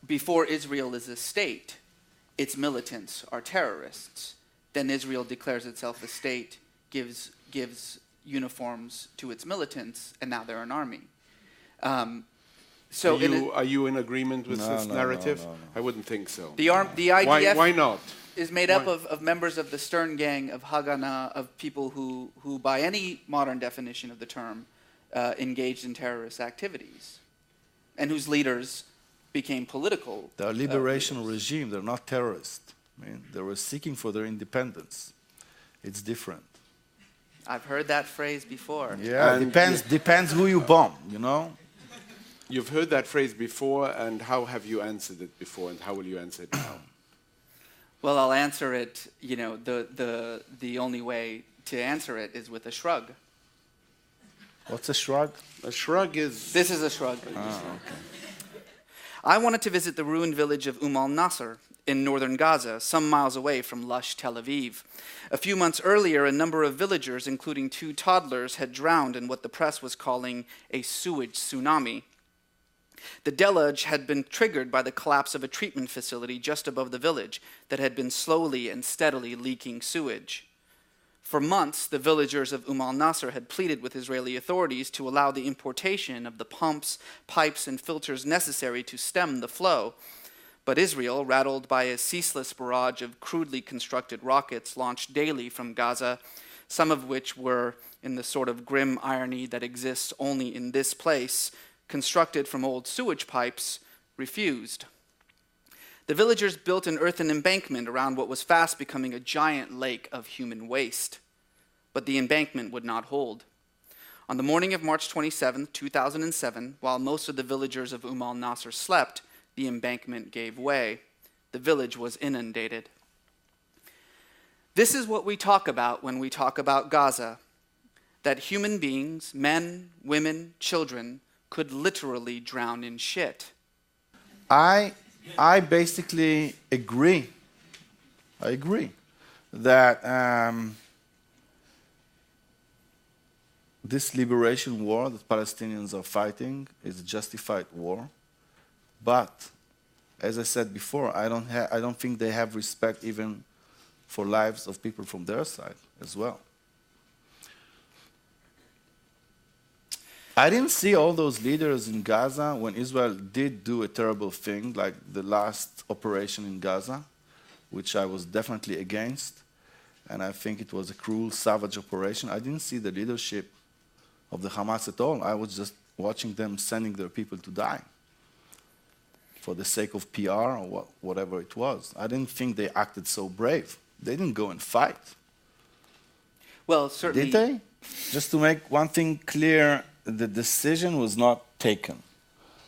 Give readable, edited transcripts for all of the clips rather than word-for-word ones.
before Israel is a state, its militants are terrorists. Then Israel declares itself a state, gives uniforms to its militants, and now they're an army. Are you in agreement with this narrative? No. I wouldn't think so. The IDF why not? Is made up of members of the Stern Gang, of Haganah, of people who by any modern definition of the term, engaged in terrorist activities, and whose leaders became political. They're a liberation regime. They're not terrorists. I mean, they were seeking for their independence. It's different. I've heard that phrase before. Yeah, depends who you bomb, you know? You've heard that phrase before, and how have you answered it before, and how will you answer it now? Well, I'll answer it, you know, the only way to answer it is with a shrug. What's a shrug? A shrug is... This is a shrug. Oh, okay. I wanted to visit the ruined village of al-Nasr in northern Gaza, some miles away from lush Tel Aviv. A few months earlier, a number of villagers, including 2 toddlers, had drowned in what the press was calling a sewage tsunami. The deluge had been triggered by the collapse of a treatment facility just above the village that had been slowly and steadily leaking sewage. For months, the villagers of al-Nasr had pleaded with Israeli authorities to allow the importation of the pumps, pipes, and filters necessary to stem the flow. But Israel, rattled by a ceaseless barrage of crudely constructed rockets launched daily from Gaza, some of which were, in the sort of grim irony that exists only in this place, constructed from old sewage pipes, refused. The villagers built an earthen embankment around what was fast becoming a giant lake of human waste. But the embankment would not hold. On the morning of March 27, 2007, while most of the villagers of al-Nasr slept, the embankment gave way. The village was inundated. This is what we talk about when we talk about Gaza, that human beings, men, women, children, could literally drown in shit. I basically agree. I agree that this liberation war that Palestinians are fighting is a justified war. But, as I said before, I don't think they have respect even for lives of people from their side as well. I didn't see all those leaders in Gaza when Israel did do a terrible thing, like the last operation in Gaza, which I was definitely against, and I think it was a cruel, savage operation. I didn't see the leadership of the Hamas at all. I was just watching them sending their people to die for the sake of PR or whatever it was. I didn't think they acted so brave. They didn't go and fight. Well, certainly... Did they? Just to make one thing clear, the decision was not taken.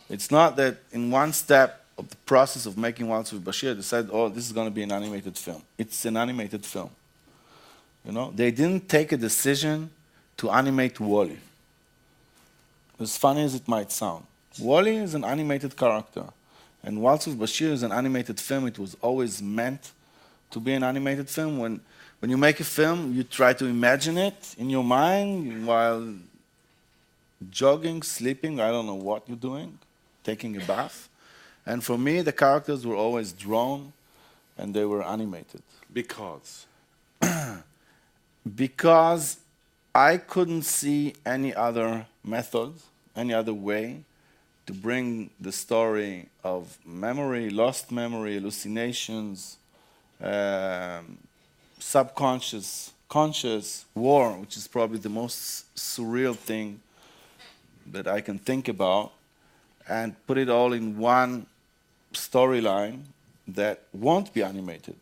It's not that in one step of the process of making Waltz with Bashir, they said, oh, this is going to be an animated film. It's an animated film. You know, they didn't take a decision to animate Wally. As funny as it might sound. Wally is an animated character. And Waltz with Bashir is an animated film. It was always meant to be an animated film. When you make a film, you try to imagine it in your mind while jogging, sleeping, I don't know what you're doing, taking a bath. And for me, the characters were always drawn and they were animated. Because? Because I couldn't see any other method, any other way to bring the story of memory, lost memory, hallucinations, subconscious, conscious, war, which is probably the most surreal thing that I can think about, and put it all in one storyline that won't be animated.